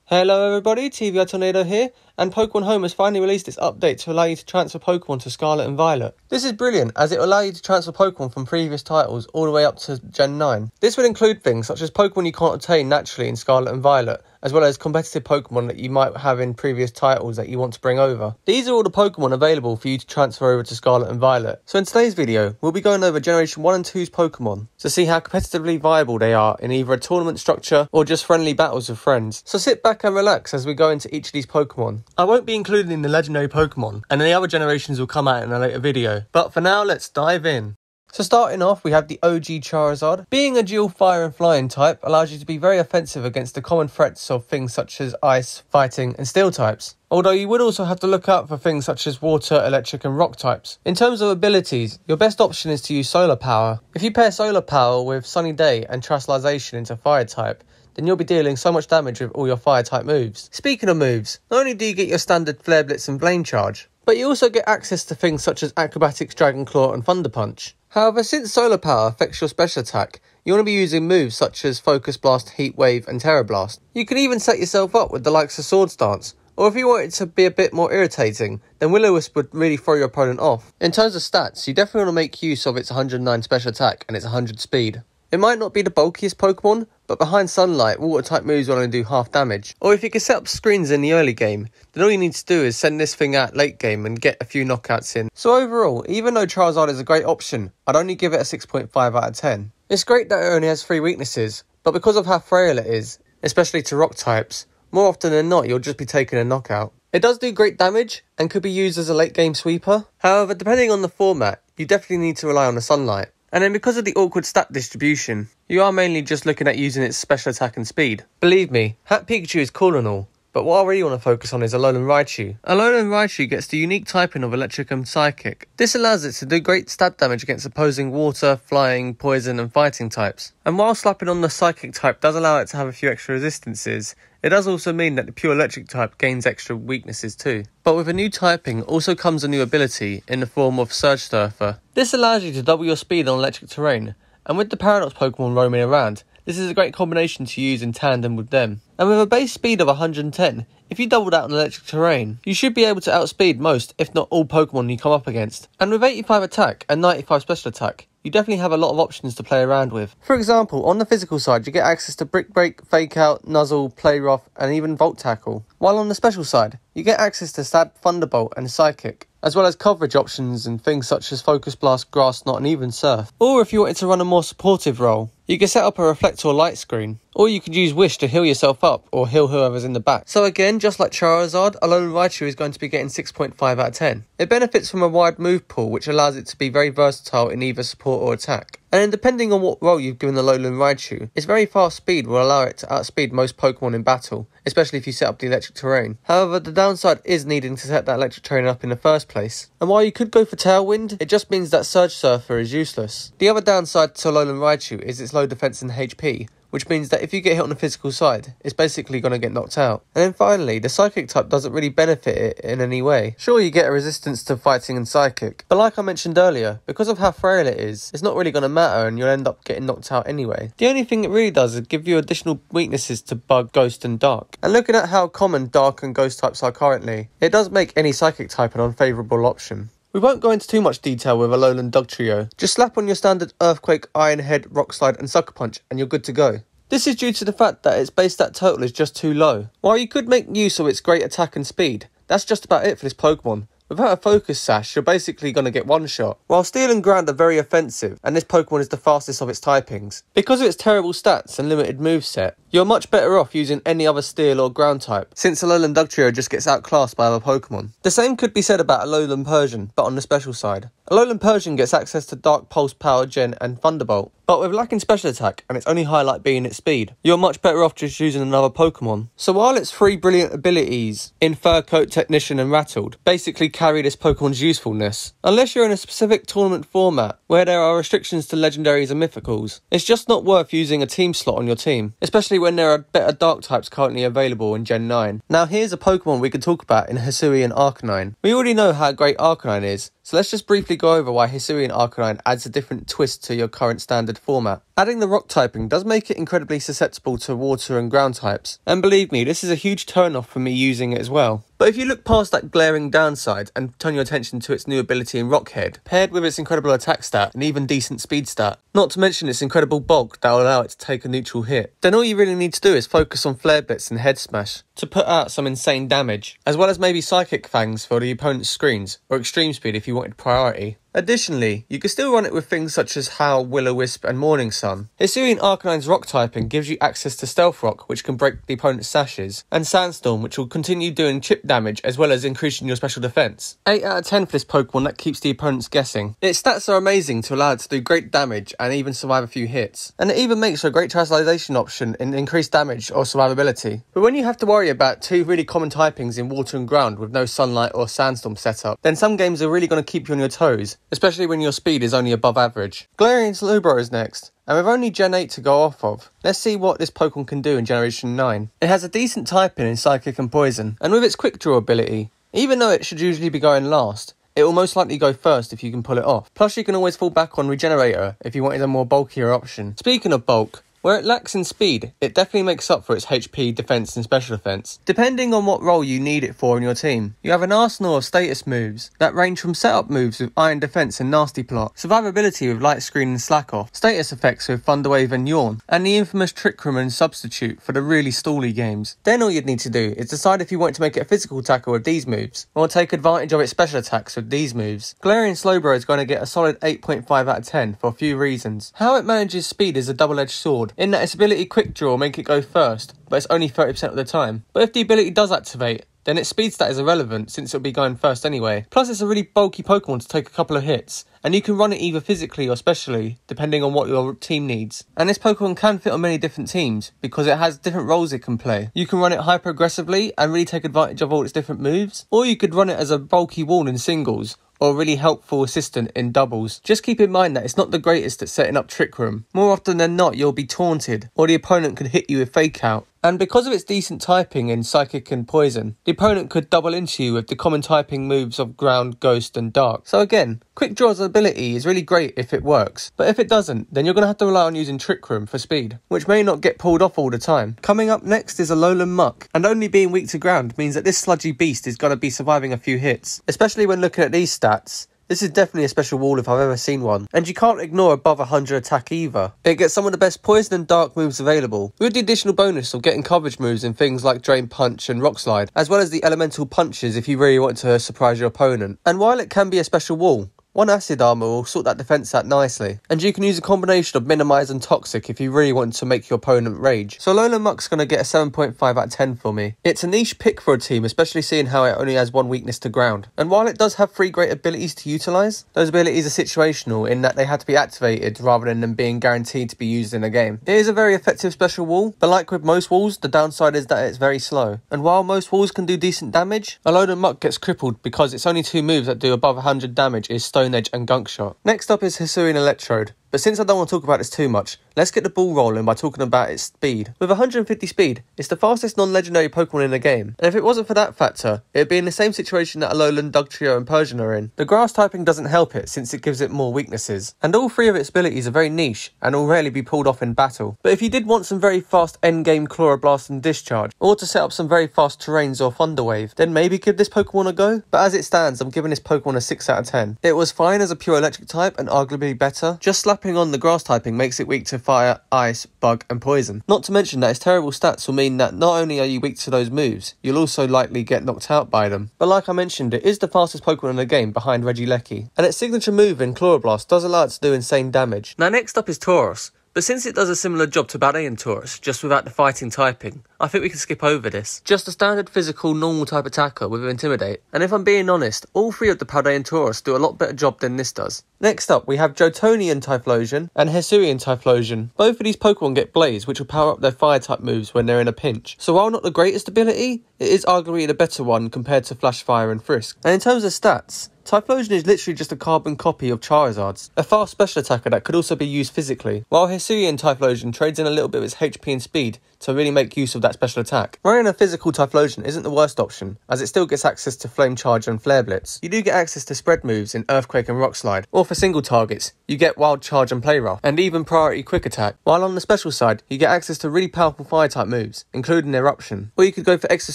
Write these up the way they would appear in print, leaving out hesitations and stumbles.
Hello everybody, TVI Tornado here, and Pokemon Home has finally released its update to allow you to transfer Pokemon to Scarlet and Violet. This is brilliant as it will allow you to transfer Pokemon from previous titles all the way up to Gen 9. This would include things such as Pokemon you can't obtain naturally in Scarlet and Violet, as well as competitive Pokemon that you might have in previous titles that you want to bring over. These are all the Pokemon available for you to transfer over to Scarlet and Violet. So in today's video, we'll be going over Generation 1 and 2's Pokemon to see how competitively viable they are in either a tournament structure or just friendly battles with friends. So sit back and relax as we go into each of these Pokemon. I won't be including the legendary Pokemon, and the other generations will come out in a later video. But for now, let's dive in. So starting off, we have the OG Charizard. Being a dual fire and flying type allows you to be very offensive against the common threats of things such as ice, fighting and steel types. Although you would also have to look out for things such as water, electric and rock types. In terms of abilities, your best option is to use solar power. If you pair solar power with sunny day and terrestrialization into fire type, then you'll be dealing so much damage with all your fire type moves. Speaking of moves, not only do you get your standard Flare Blitz and Flame Charge, but you also get access to things such as Acrobatics, Dragon Claw and Thunder Punch. However, since solar power affects your special attack, you want to be using moves such as Focus Blast, Heat Wave and Terra Blast. You can even set yourself up with the likes of Swords Dance, or if you want it to be a bit more irritating, then Will-O-Wisp would really throw your opponent off. In terms of stats, you definitely want to make use of its 109 special attack and its 100 speed. It might not be the bulkiest Pokemon, but behind Sunlight, water-type moves will only do half damage. Or if you can set up screens in the early game, then all you need to do is send this thing out late game and get a few knockouts in. So overall, even though Charizard is a great option, I'd only give it a 6.5 out of 10. It's great that it only has 3 weaknesses, but because of how frail it is, especially to rock types, more often than not you'll just be taking a knockout. It does do great damage and could be used as a late game sweeper. However, depending on the format, you definitely need to rely on the Sunlight. And then because of the awkward stat distribution, you are mainly just looking at using its special attack and speed. Believe me, Hat Pikachu is cool and all, but what I really want to focus on is Alolan Raichu. Alolan Raichu gets the unique typing of Electric and Psychic. This allows it to do great stat damage against opposing water, flying, poison and fighting types. And while slapping on the Psychic type does allow it to have a few extra resistances, it does also mean that the pure electric type gains extra weaknesses too. But with a new typing also comes a new ability in the form of Surge Surfer. This allows you to double your speed on electric terrain, and with the Paradox Pokemon roaming around, this is a great combination to use in tandem with them. And with a base speed of 110, if you double that on electric terrain, you should be able to outspeed most, if not all Pokemon you come up against. And with 85 attack and 95 special attack, you definitely have a lot of options to play around with. For example, on the physical side, you get access to Brick Break, Fake Out, Nuzzle, Play Rough, and even Volt Tackle. While on the special side, you get access to Stab, Thunderbolt, and Psychic, as well as coverage options and things such as Focus Blast, Grass Knot, and even Surf. Or if you wanted to run a more supportive role, you can set up a Reflector light screen, or you could use Wish to heal yourself up or heal whoever's in the back. So again, just like Charizard, Alolan Raichu is going to be getting 6.5 out of 10. It benefits from a wide move pool which allows it to be very versatile in either support or attack. And then depending on what role you've given Alolan Raichu, its very fast speed will allow it to outspeed most Pokemon in battle, especially if you set up the electric terrain. However, the downside is needing to set that electric terrain up in the first place. And while you could go for Tailwind, it just means that Surge Surfer is useless. The other downside to Alolan Raichu is its low defense and HP, which means that if you get hit on the physical side, it's basically going to get knocked out. And then finally, the Psychic type doesn't really benefit it in any way. Sure, you get a resistance to fighting and Psychic, but like I mentioned earlier, because of how frail it is, it's not really going to matter and you'll end up getting knocked out anyway. The only thing it really does is give you additional weaknesses to Bug, Ghost and Dark. And looking at how common Dark and Ghost types are currently, it does make any Psychic type an unfavourable option. We won't go into too much detail with Alolan Dugtrio. Just slap on your standard Earthquake, Iron Head, Rock Slide and Sucker Punch and you're good to go. This is due to the fact that its base stat total is just too low. While you could make use of its great attack and speed, that's just about it for this Pokemon. Without a Focus Sash, you're basically going to get one shot. While Steel and Ground are very offensive, and this Pokemon is the fastest of its typings, because of its terrible stats and limited moveset, you're much better off using any other Steel or Ground type, since Alolan Dugtrio just gets outclassed by other Pokemon. The same could be said about Alolan Persian, but on the special side. Alolan Persian gets access to Dark Pulse, Power Gen and Thunderbolt, but with lacking special attack and its only highlight being its speed, you're much better off just using another Pokemon. So while its 3 brilliant abilities in Fur Coat, Technician and Rattled basically carry this Pokemon's usefulness, unless you're in a specific tournament format where there are restrictions to legendaries and mythicals, it's just not worth using a team slot on your team, especially when there are better Dark types currently available in Gen 9. Now here's a Pokemon we can talk about in Hisurian Arcanine. We already know how great Arcanine is, so let's just briefly go over why Hisurian Arcanine adds a different twist to your current standard format. Adding the rock typing does make it incredibly susceptible to water and ground types, and believe me, this is a huge turn off for me using it as well. But if you look past that glaring downside and turn your attention to its new ability in Rock Head, paired with its incredible attack stat and even decent speed stat, not to mention its incredible bulk that will allow it to take a neutral hit, then all you really need to do is focus on Flare Blitz and Head Smash to put out some insane damage, as well as maybe Psychic Fangs for the opponent's screens, or Extreme Speed if you wanted priority. Additionally, you can still run it with things such as Howl, Will-O-Wisp and Morning Sun. Hisurian Arcanine's rock typing gives you access to Stealth Rock, which can break the opponent's sashes, and Sandstorm, which will continue doing chip damage as well as increasing your special defense. 8 out of 10 for this Pokemon that keeps the opponents guessing. Its stats are amazing to allow it to do great damage and even survive a few hits, and it even makes for a great translation option in increased damage or survivability. But when you have to worry about two really common typings in water and ground with no sunlight or sandstorm setup, then some games are really going to keep you on your toes, especially when your speed is only above average. Glarion Slowbro is next, and with only Gen 8 to go off of, let's see what this Pokemon can do in Generation 9. It has a decent typing in Psychic and Poison, and with its Quick Draw ability, even though it should usually be going last, it will most likely go first if you can pull it off. Plus you can always fall back on Regenerator if you wanted a more bulkier option. Speaking of bulk, where it lacks in speed, it definitely makes up for its HP, defense and special defense, depending on what role you need it for in your team. You have an arsenal of status moves that range from setup moves with Iron Defense and Nasty Plot, survivability with Light Screen and Slack Off, status effects with Thunder Wave and Yawn, and the infamous Trick Room and Substitute for the really stally games. Then all you'd need to do is decide if you want to make it a physical tackle with these moves, or take advantage of its special attacks with these moves. Glarion Slowbro is going to get a solid 8.5 out of 10 for a few reasons. How it manages speed is a double-edged sword, in that its ability Quick Draw will make it go first, but it's only 30% of the time. But if the ability does activate, then its speed stat is irrelevant since it'll be going first anyway. Plus it's a really bulky Pokemon to take a couple of hits, and you can run it either physically or specially, depending on what your team needs. And this Pokemon can fit on many different teams, because it has different roles it can play. You can run it hyper aggressively and really take advantage of all its different moves, or you could run it as a bulky wall in singles, or a really helpful assistant in doubles. Just keep in mind that it's not the greatest at setting up Trick Room. More often than not, you'll be taunted, or the opponent can hit you with Fake Out. And because of its decent typing in Psychic and Poison, the opponent could double into you with the common typing moves of Ground, Ghost and Dark. So again, Quick Draw's ability is really great if it works, but if it doesn't, then you're going to have to rely on using Trick Room for speed, which may not get pulled off all the time. Coming up next is Alolan Muck, and only being weak to ground means that this sludgy beast is going to be surviving a few hits, especially when looking at these stats. This is definitely a special wall if I've ever seen one, and you can't ignore above 100 attack either. It gets some of the best Poison and Dark moves available, with the additional bonus of getting coverage moves in things like Drain Punch and Rock Slide, as well as the elemental punches if you really want to surprise your opponent. And while it can be a special wall, one Acid Armor will sort that defense out nicely, and you can use a combination of Minimize and Toxic if you really want to make your opponent rage. So Alolan Muck's going to get a 7.5 out of 10 for me. It's a niche pick for a team, especially seeing how it only has one weakness to ground. And while it does have 3 great abilities to utilise, those abilities are situational in that they have to be activated rather than them being guaranteed to be used in a game. It is a very effective special wall, but like with most walls, the downside is that it's very slow. And while most walls can do decent damage, Alolan Muck gets crippled because its only 2 moves that do above 100 damage is Stone Edge and Gunk Shot. Next up is Hisserian Electrode. But since I don't want to talk about this too much, let's get the ball rolling by talking about its speed. With 150 speed, it's the fastest non-legendary Pokemon in the game, and if it wasn't for that factor, it'd be in the same situation that Alolan Dugtrio and Persian are in. The grass typing doesn't help it since it gives it more weaknesses, and all 3 of its abilities are very niche and will rarely be pulled off in battle. But if you did want some very fast endgame Chloroblast and Discharge, or to set up some very fast terrains or Thunder Wave, then maybe give this Pokemon a go. But as it stands, I'm giving this Pokemon a 6 out of 10. It was fine as a pure electric type and arguably better. Just slapping on the grass typing makes it weak to fire, ice, bug and poison. Not to mention that its terrible stats will mean that not only are you weak to those moves, you'll also likely get knocked out by them. But like I mentioned, it is the fastest Pokemon in the game behind Regieleki, and its signature move in Chloroblast does allow it to do insane damage. Now next up is Tauros. But since it does a similar job to Baldean Tauros, just without the fighting typing, I think we can skip over this. Just a standard physical, normal type attacker with Intimidate. And if I'm being honest, all 3 of the Paldean Tauros do a lot better job than this does. Next up, we have Jotonian Typhlosion and Hissurian Typhlosion. Both of these Pokemon get Blaze, which will power up their fire type moves when they're in a pinch. So while not the greatest ability, it is arguably the better one compared to Flash Fire and Frisk. And in terms of stats, Typhlosion is literally just a carbon copy of Charizard's, a fast special attacker that could also be used physically, while Hisurian Typhlosion trades in a little bit of its HP and speed to really make use of that special attack. Running a physical Typhlosion isn't the worst option, as it still gets access to Flame Charge and Flare Blitz. You do get access to spread moves in Earthquake and Rock Slide, or for single targets, you get Wild Charge and Play Rough, and even Priority Quick Attack, while on the special side, you get access to really powerful fire type moves, including Eruption, or you could go for Extra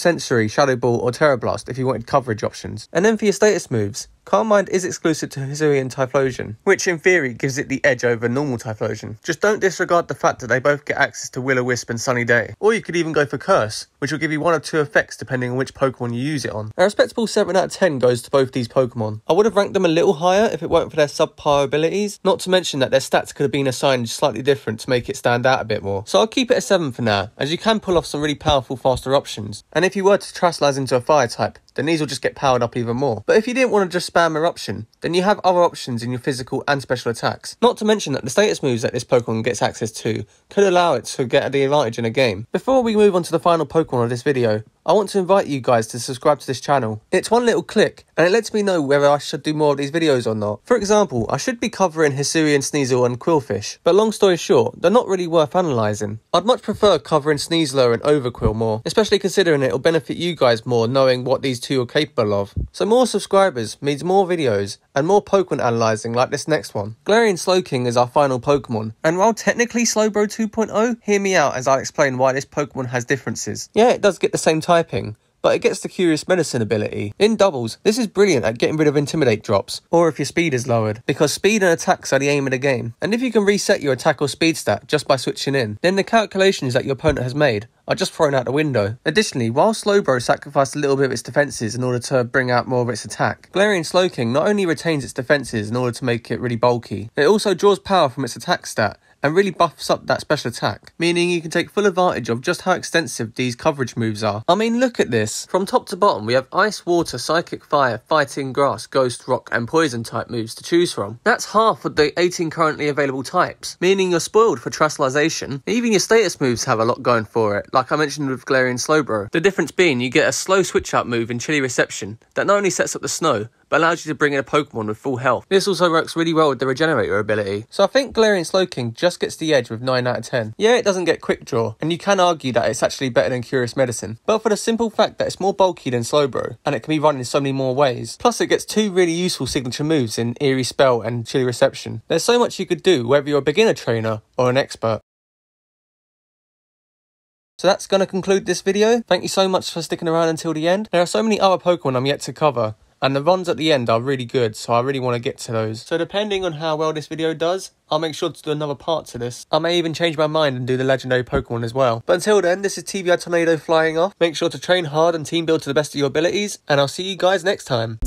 Sensory, Shadow Ball or Terra Blast if you wanted coverage options. And then for your status moves, Calm Mind is exclusive to Hisurian Typhlosion, which in theory gives it the edge over normal Typhlosion. Just don't disregard the fact that they both get access to Will-O-Wisp and Sunny Day. Or you could even go for Curse, which will give you one or two effects depending on which Pokemon you use it on. A respectable 7 out of 10 goes to both these Pokemon. I would have ranked them a little higher if it weren't for their subpar abilities, not to mention that their stats could have been assigned slightly different to make it stand out a bit more. So I'll keep it a 7 for now, as you can pull off some really powerful faster options. And if you were to Terastallize into a fire type, then these will just get powered up even more. But if you didn't want to just spam Eruption, then you have other options in your physical and special attacks. Not to mention that the status moves that this Pokemon gets access to could allow it to get the advantage in a game. Before we move on to the final Pokemon of this video, I want to invite you guys to subscribe to this channel. It's one little click, and it lets me know whether I should do more of these videos or not. For example, I should be covering Hisurian Sneasel and Quillfish, but long story short, they're not really worth analysing. I'd much prefer covering Sneasler and Overquill more, especially considering it'll benefit you guys more knowing what these two are capable of. So more subscribers means more videos, and more Pokemon analysing like this next one. Glarion Slowking is our final Pokemon, and while technically Slowbro 2.0, hear me out as I'll explain why this Pokemon has differences. Yeah, it does get the same typing, but it gets the Curious Medicine ability. In doubles, this is brilliant at getting rid of Intimidate drops, or if your speed is lowered, because speed and attacks are the aim of the game. And if you can reset your attack or speed stat just by switching in, then the calculations that your opponent has made are just thrown out the window. Additionally, while Slowbro sacrificed a little bit of its defences in order to bring out more of its attack, Glarion Slowking not only retains its defences in order to make it really bulky, it also draws power from its attack stat and really buffs up that special attack, meaning you can take full advantage of just how extensive these coverage moves are. I mean, look at this. From top to bottom, we have Ice, Water, Psychic, Fire, Fighting, Grass, Ghost, Rock and Poison type moves to choose from. That's half of the 18 currently available types, meaning you're spoiled for Terastallization. Even your status moves have a lot going for it, like I mentioned with Glarion Slowbro. The difference being you get a slow switch out move in Chilly Reception that not only sets up the snow, but allows you to bring in a Pokemon with full health. This also works really well with the Regenerator ability. So I think Glarion Slowking just gets the edge with 9 out of 10. Yeah, it doesn't get Quick Draw, and you can argue that it's actually better than Curious Medicine, but for the simple fact that it's more bulky than Slowbro, and it can be run in so many more ways. Plus it gets 2 really useful signature moves in Eerie Spell and Chilly Reception. There's so much you could do, whether you're a beginner trainer or an expert. So that's going to conclude this video. Thank you so much for sticking around until the end. There are so many other Pokemon I'm yet to cover, and the ones at the end are really good, so I really want to get to those. So depending on how well this video does, I'll make sure to do another part to this. I may even change my mind and do the legendary Pokemon as well. But until then, this is TVI Tornado flying off. Make sure to train hard and team build to the best of your abilities, and I'll see you guys next time.